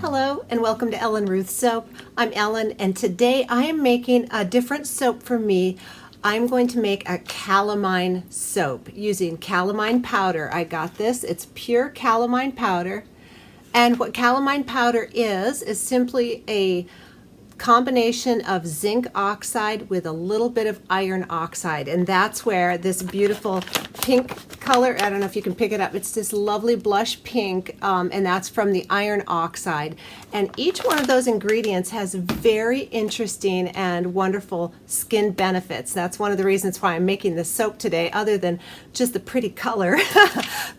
Hello and welcome to Ellen Ruth Soap. I'm Ellen and today I am making a different soap for me. I'm going to make a calamine soap using calamine powder. I got this. It's pure calamine powder. And what calamine powder is simply a combination of zinc oxide with a little bit of iron oxide, and that's where this beautiful pink color, I don't know if you can pick it up, it's this lovely blush pink, and that's from the iron oxide. And each one of those ingredients has very interesting and wonderful skin benefits. That's one of the reasons why I'm making this soap today, other than just the pretty color.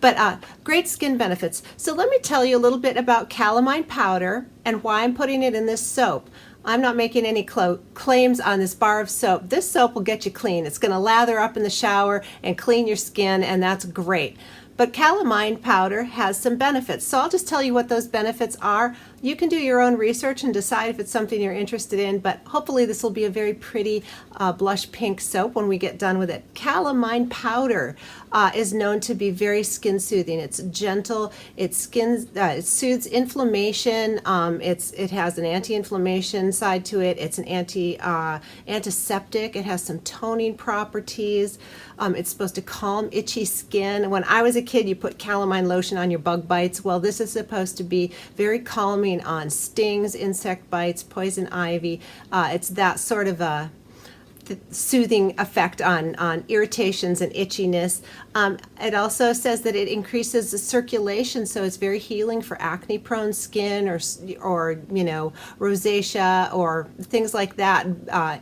But great skin benefits. So let me tell you a little bit about calamine powder and why I'm putting it in this soap. I'm not making any claims on this bar of soap. This soap will get you clean. It's going to lather up in the shower and clean your skin, and that's great. But calamine powder has some benefits. So I'll just tell you what those benefits are. You can do your own research and decide if it's something you're interested in, but hopefully this will be a very pretty blush pink soap when we get done with it. Calamine powder is known to be very skin soothing. It's gentle, it soothes inflammation, it has an anti-inflammation side to it, it's an antiseptic, it has some toning properties, it's supposed to calm itchy skin. When I was a kid, you put calamine lotion on your bug bites. Well, this is supposed to be very calming on stings, insect bites, poison ivy. It's that sort of a soothing effect on irritations and itchiness. It also says that it increases the circulation, so it's very healing for acne-prone skin or you know, rosacea or things like that.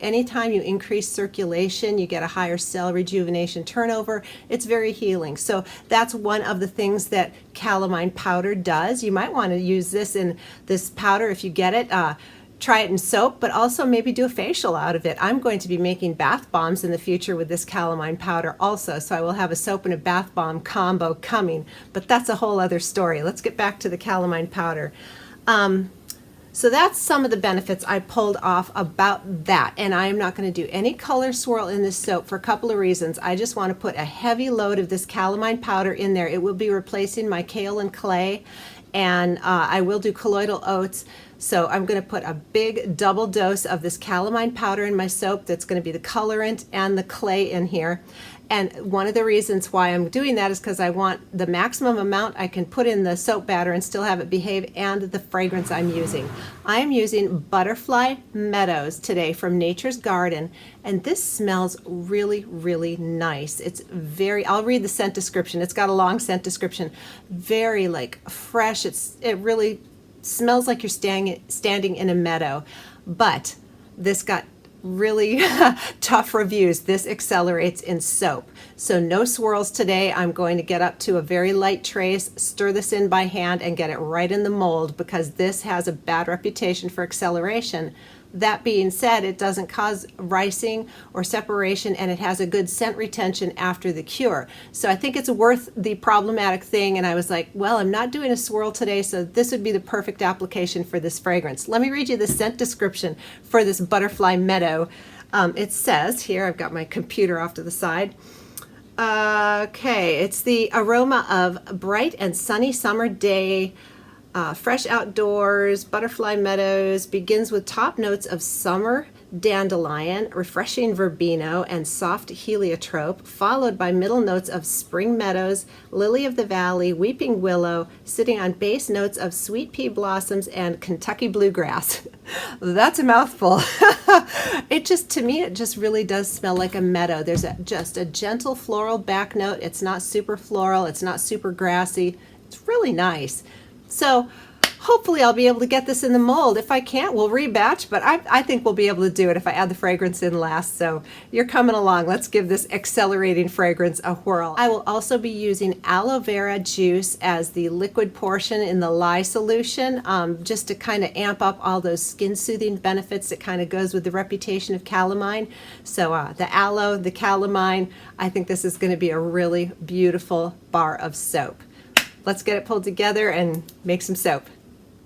Anytime you increase circulation, you get a higher cell rejuvenation turnover. It's very healing. So that's one of the things that calamine powder does. You might want to use this powder if you get it. Try it in soap, but also maybe do a facial out of it. I'm going to be making bath bombs in the future with this calamine powder also, so I will have a soap and a bath bomb combo coming, but that's a whole other story. Let's get back to the calamine powder. So that's some of the benefits I pulled off about that, and I am not going to do any color swirl in this soap for a couple of reasons. I just want to put a heavy load of this calamine powder in there. It will be replacing my kale and clay, and I will do colloidal oats. So I'm going to put a big double dose of this calamine powder in my soap. That's going to be the colorant and the clay in here. And one of the reasons why I'm doing that is because I want the maximum amount I can put in the soap batter and still have it behave, and the fragrance I'm using. I am using Butterfly Meadows today from Nature's Garden, and this smells really, really nice. It's very, I'll read the scent description. It's got a long scent description. Very like fresh. It really smells like you're standing in a meadow, but this got really tough reviews. This accelerates in soap. So no swirls today. I'm going to get up to a very light trace, stir this in by hand, and get it right in the mold because this has a bad reputation for acceleration. That being said, it doesn't cause ricing or separation, and it has a good scent retention after the cure. So I think it's worth the problematic thing, and I was like, well, I'm not doing a swirl today, so this would be the perfect application for this fragrance. Let me read you the scent description for this Butterfly Meadow. It says here, I've got my computer off to the side. Okay, it's the aroma of bright and sunny summer day, fresh outdoors, Butterfly Meadows, begins with top notes of summer dandelion, refreshing verbena, and soft heliotrope, followed by middle notes of spring meadows, lily of the valley, weeping willow, sitting on base notes of sweet pea blossoms and Kentucky bluegrass. That's a mouthful. To me, it just really does smell like a meadow. There's just a gentle floral back note. It's not super floral. It's not super grassy. It's really nice. So hopefully I'll be able to get this in the mold. If I can't, we'll rebatch, but I think we'll be able to do it if I add the fragrance in last. So you're coming along. Let's give this accelerating fragrance a whirl. I will also be using aloe vera juice as the liquid portion in the lye solution, just to kind of amp up all those skin soothing benefits that kind of goes with the reputation of calamine. So the aloe, the calamine, I think this is going to be a really beautiful bar of soap. Let's get it pulled together and make some soap.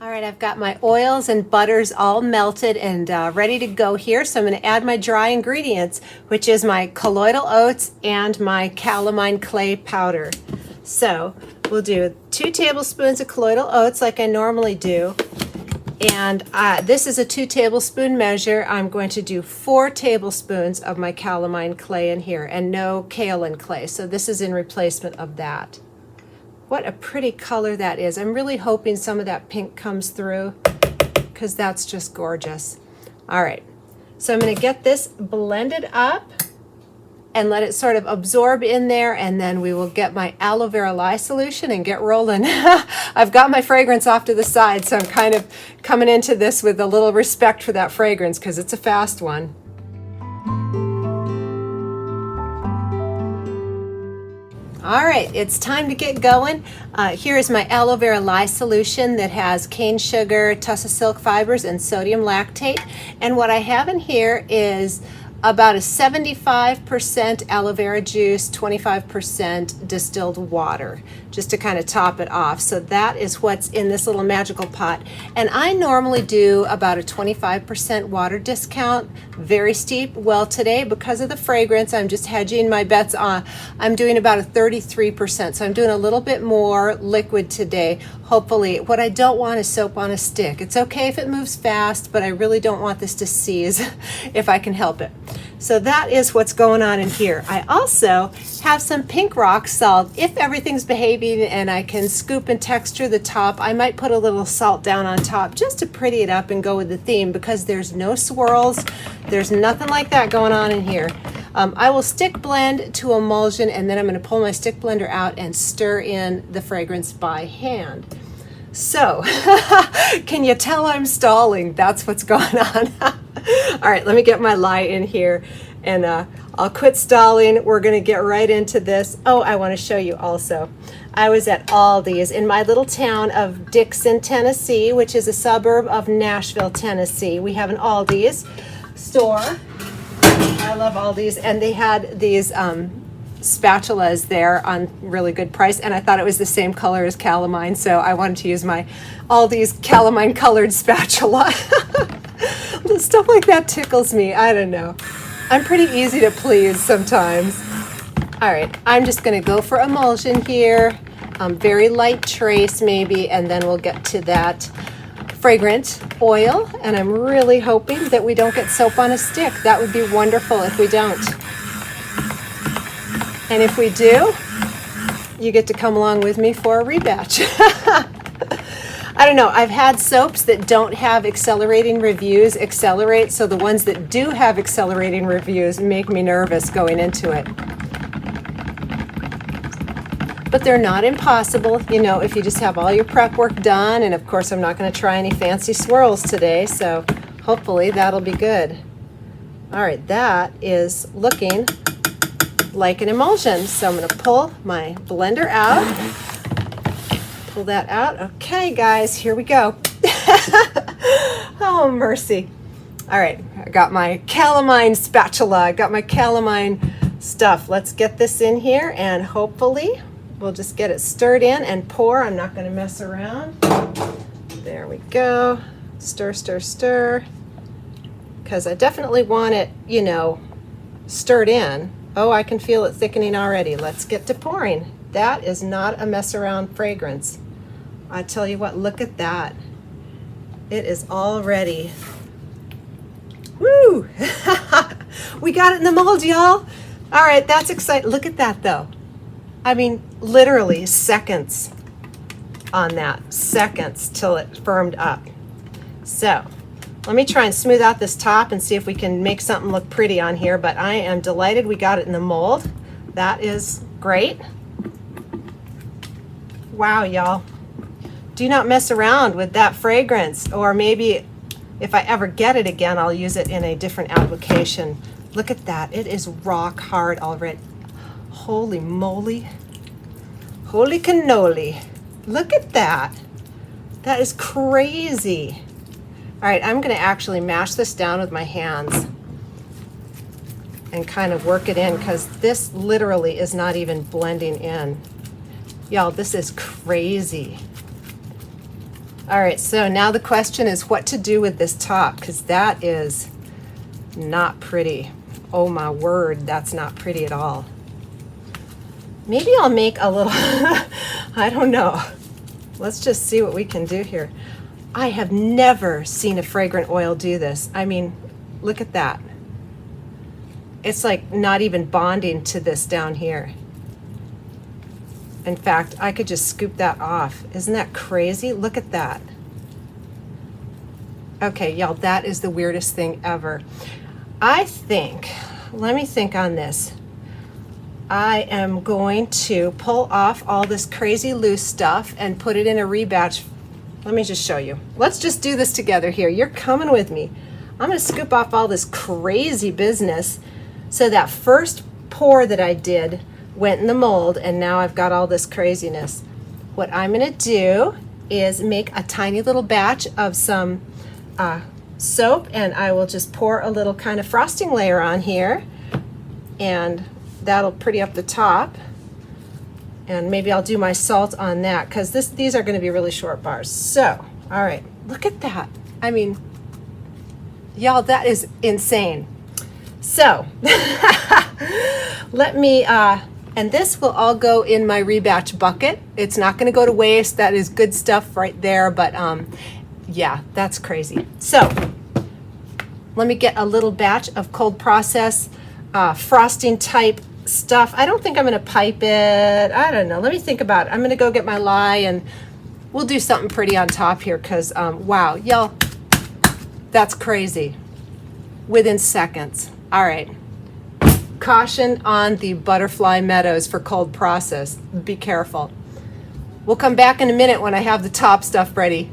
All right, I've got my oils and butters all melted and ready to go here. So I'm going to add my dry ingredients, which is my colloidal oats and my calamine clay powder. So we'll do 2 tablespoons of colloidal oats like I normally do. And this is a 2 tablespoon measure. I'm going to do 4 tablespoons of my calamine clay in here and no kaolin clay. So this is in replacement of that. What a pretty color that is. I'm really hoping some of that pink comes through because that's just gorgeous. All right, so I'm going to get this blended up and let it sort of absorb in there, and then we will get my aloe vera lye solution and get rolling. I've got my fragrance off to the side, so I'm kind of coming into this with a little respect for that fragrance because it's a fast one. All right, it's time to get going. Here is my aloe vera lye solution that has cane sugar, tussa silk fibers, and sodium lactate. And what I have in here is about a 75% aloe vera juice, 25% distilled water, just to kind of top it off. So that is what's in this little magical pot. And I normally do about a 25% water discount, very steep. Well, today, because of the fragrance, I'm just hedging my bets on. I'm doing about a 33%. So I'm doing a little bit more liquid today, hopefully. What I don't want is soap on a stick. It's okay if it moves fast, but I really don't want this to seize if I can help it. So that is what's going on in here. I also have some pink rock salt. If everything's behaving and I can scoop and texture the top, I might put a little salt down on top just to pretty it up and go with the theme, because there's no swirls. There's nothing like that going on in here. I will stick blend to emulsion, and then I'm going to pull my stick blender out and stir in the fragrance by hand. So, can you tell I'm stalling? That's what's going on. All right, let me get my lye in here, and I'll quit stalling. We're going to get right into this. Oh, I want to show you also. I was at Aldi's in my little town of Dixon, Tennessee, which is a suburb of Nashville, Tennessee. We have an Aldi's store. I love Aldi's, and they had these spatulas there on really good price, and I thought it was the same color as calamine, so I wanted to use my Aldi's calamine colored spatula. Stuff like that tickles me. I don't know. I'm pretty easy to please sometimes. All right, I'm just going to go for emulsion here, very light trace maybe, and then we'll get to that fragrant oil, and I'm really hoping that we don't get soap on a stick. That would be wonderful if we don't. And if we do, you get to come along with me for a rebatch. I don't know, I've had soaps that don't have accelerating reviews accelerate, so the ones that do have accelerating reviews make me nervous going into it. But they're not impossible, you know, if you just have all your prep work done, and of course I'm not going to try any fancy swirls today, so hopefully that'll be good. All right, that is looking like an emulsion, so I'm going to pull my blender out. Pull that out. Okay, guys, here we go. Oh, mercy. All right, I got my calamine spatula. I got my calamine stuff. Let's get this in here, and hopefully we'll just get it stirred in and pour. I'm not going to mess around. There we go. Stir, stir, stir. Because I definitely want it, you know, stirred in. Oh, I can feel it thickening already. Let's get to pouring. That is not a mess around fragrance. I tell you what, look at that. It is already, woo! We got it in the mold, y'all. All right, that's exciting. Look at that though. I mean, literally seconds on that. Seconds till it firmed up. So, let me try and smooth out this top and see if we can make something look pretty on here, but I am delighted we got it in the mold. That is great. Wow, y'all. Do not mess around with that fragrance, or maybe if I ever get it again, I'll use it in a different application. Look at that. It is rock hard already. Holy moly. Holy cannoli. Look at that. That is crazy. All right, I'm going to actually mash this down with my hands and kind of work it in, because this literally is not even blending in. Y'all, this is crazy. All right, so now the question is what to do with this top, because that is not pretty. Oh my word, that's not pretty at all. Maybe I'll make a little, I don't know. Let's just see what we can do here. I have never seen a fragrant oil do this. I mean, look at that. It's like not even bonding to this down here. In fact, I could just scoop that off. Isn't that crazy? Look at that. Okay, y'all, that is the weirdest thing ever. I think, let me think on this. I am going to pull off all this crazy loose stuff and put it in a rebatch. Let me just show you. Let's just do this together here. You're coming with me. I'm going to scoop off all this crazy business. So that first pour that I did went in the mold, and now I've got all this craziness. What I'm going to do is make a tiny little batch of some soap, and I will just pour a little kind of frosting layer on here, and that'll pretty up the top. And maybe I'll do my salt on that, because these are going to be really short bars. So, all right, look at that. I mean, y'all, that is insane. So, let me, and this will all go in my rebatch bucket. It's not going to go to waste. That is good stuff right there, but yeah, that's crazy. So, let me get a little batch of cold process frosting type stuff. I don't think I'm going to pipe it. I don't know. Let me think about it. I'm going to go get my lye, and we'll do something pretty on top here, because wow, y'all, that's crazy. Within seconds. All right. Caution on the butterfly meadows for cold process. Be careful. We'll come back in a minute when I have the top stuff ready.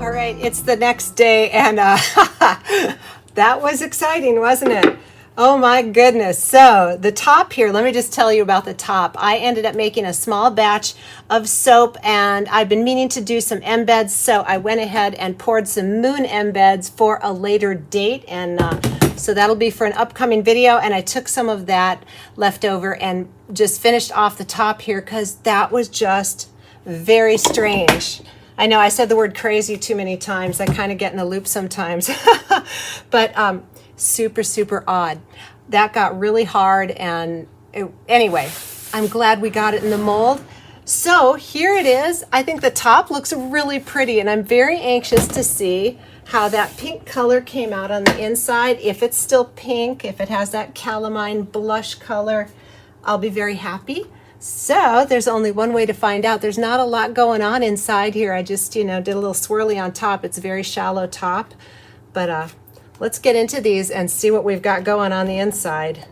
All right, it's the next day, and that was exciting, wasn't it? Oh my goodness. So the top here, let me just tell you about the top. I ended up making a small batch of soap, and I've been meaning to do some embeds, so I went ahead and poured some moon embeds for a later date, and so that'll be for an upcoming video. And I took some of that leftover and just finished off the top here, because that was just very strange. I know I said the word crazy too many times. I kind of get in a loop sometimes. But super, super odd. That got really hard, and anyway, I'm glad we got it in the mold. So here it is. I think the top looks really pretty, and I'm very anxious to see how that pink color came out on the inside. If it's still pink, if it has that calamine blush color, I'll be very happy. So there's only one way to find out. There's not a lot going on inside here. I just, did a little swirly on top. It's a very shallow top. But let's get into these and see what we've got going on the inside.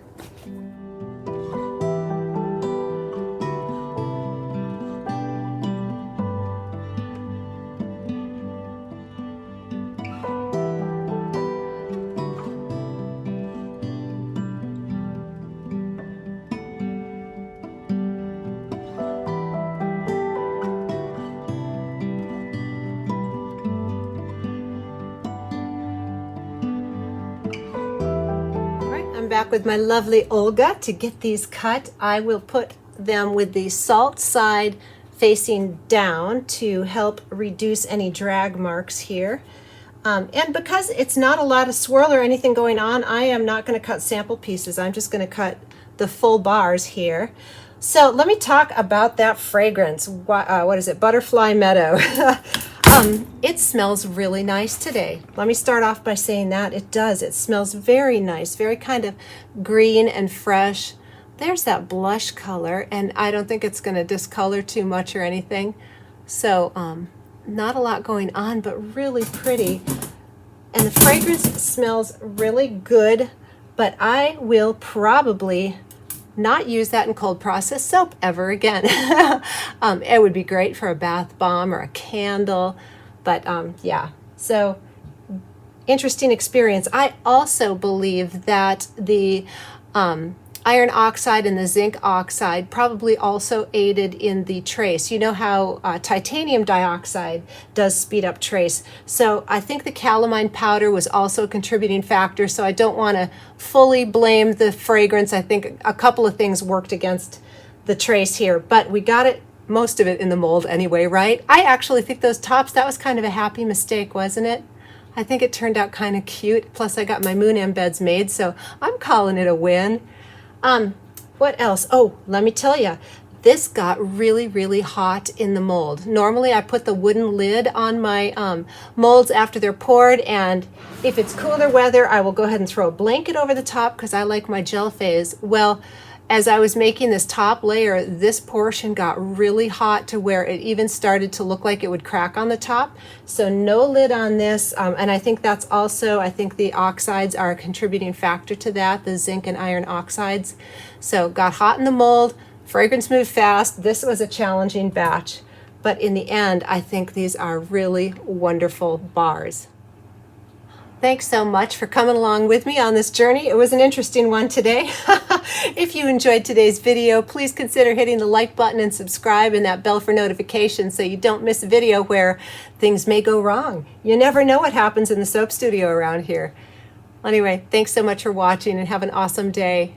Back with my lovely Olga to get these cut. I will put them with the salt side facing down to help reduce any drag marks here. And because it's not a lot of swirl or anything going on, I am not going to cut sample pieces. I'm just going to cut the full bars here. So let me talk about that fragrance. What is it? Butterfly Meadow. It smells really nice today. Let me start off by saying that it does. It smells very nice, very kind of green and fresh. There's that blush color, and I don't think it's going to discolor too much or anything. So not a lot going on, but really pretty. And the fragrance smells really good, but I will probably not use that in cold process soap ever again. It would be great for a bath bomb or a candle, but yeah, so interesting experience. I also believe that the iron oxide and the zinc oxide probably also aided in the trace. You know how titanium dioxide does speed up trace. So I think the calamine powder was also a contributing factor, so I don't want to fully blame the fragrance. I think a couple of things worked against the trace here, but we got it, most of it in the mold anyway, right? I actually think those tops, that was kind of a happy mistake, wasn't it? I think it turned out kind of cute. Plus I got my moon embeds made, so I'm calling it a win. What else? Oh, let me tell you, this got really, really hot in the mold. Normally I put the wooden lid on my molds after they're poured, and if it's cooler weather, I will go ahead and throw a blanket over the top because I like my gel phase. Well, as I was making this top layer, this portion got really hot to where it even started to look like it would crack on the top. So no lid on this, and I think that's also, I think the oxides are a contributing factor to that, the zinc and iron oxides. So got hot in the mold, fragrance moved fast. This was a challenging batch, but in the end, I think these are really wonderful bars. Thanks so much for coming along with me on this journey. It was an interesting one today. If you enjoyed today's video, please consider hitting the like button and subscribe and that bell for notifications so you don't miss a video where things may go wrong. You never know what happens in the soap studio around here. Anyway, thanks so much for watching and have an awesome day.